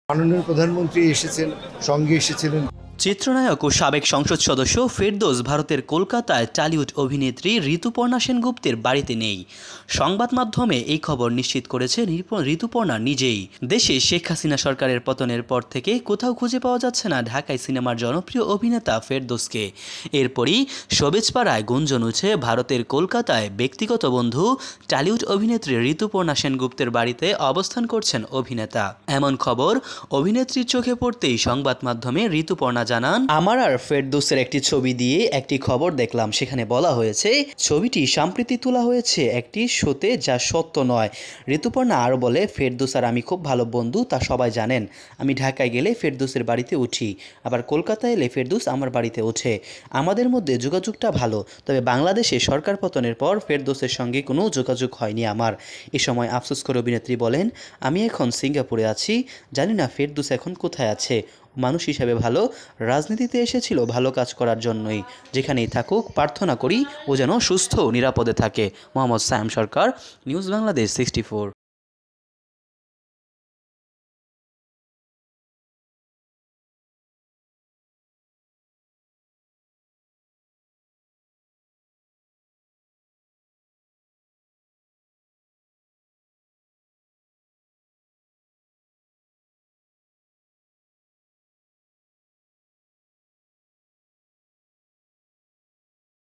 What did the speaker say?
মাননীয় প্রধানমন্ত্রী এসেছেন, সঙ্গে এসেছিলেন। চিত্রনায়ক ও সাবেক সংসদ সদস্য ফেরদৌস ভারতের কলকাতায় টলিউড অভিনেত্রী ঋতুপর্ণা সেনগুপ্তের বাড়িতে নেই। সংবাদ মাধ্যমে এই খবর নিশ্চিত করেছে ঋতুপর্ণা নিজেই। দেশে শেখ হাসিনা সরকারের পতনের পর থেকে কোথাও খুঁজে পাওয়া যাচ্ছে না ঢাকায় সিনেমার জনপ্রিয় অভিনেতা ফেরদৌসকে। এরপরই শোবেজপাড়ায় গুঞ্জন উঠে ভারতের কলকাতায় ব্যক্তিগত বন্ধু টলিউড অভিনেত্রী ঋতুপর্ণা সেনগুপ্তের বাড়িতে অবস্থান করছেন অভিনেতা। এমন খবর অভিনেত্রীর চোখে পড়তেই সংবাদ মাধ্যমে ঋতুপর্ণা জানান, আমার আর ফেরদৌসের একটি ছবি দিয়ে একটি খবর দেখলাম, সেখানে বলা হয়েছে ছবিটি সম্প্রতি তোলা হয়েছে একটি শোতে, যা সত্য নয়। ঋতুপর্ণা আরও বলে, ফেরদৌস আর আমি খুব ভালো বন্ধু, তা সবাই জানেন। আমি ঢাকায় গেলে ফেরদৌসের বাড়িতে উঠি, আবার কলকাতায় এলে ফেরদৌস আমার বাড়িতে ওঠে। আমাদের মধ্যে যোগাযোগটা ভালো, তবে বাংলাদেশে সরকার পতনের পর ফেরদৌসের সঙ্গে কোনো যোগাযোগ হয়নি আমার। এ সময় আফসোস করে অভিনেত্রী বলেন, আমি এখন সিঙ্গাপুরে আছি, জানি না ফেরদৌস এখন কোথায় আছে। মানুষ হিসাবে ভালো, রাজনীতিতে এসেছিল ভালো কাজ করার জন্যই। যেখানেই থাকুক প্রার্থনা করি ও যেন সুস্থ নিরাপদে থাকে। মোহাম্মদ সায়েম সরকার, নিউজ বাংলাদেশ 64।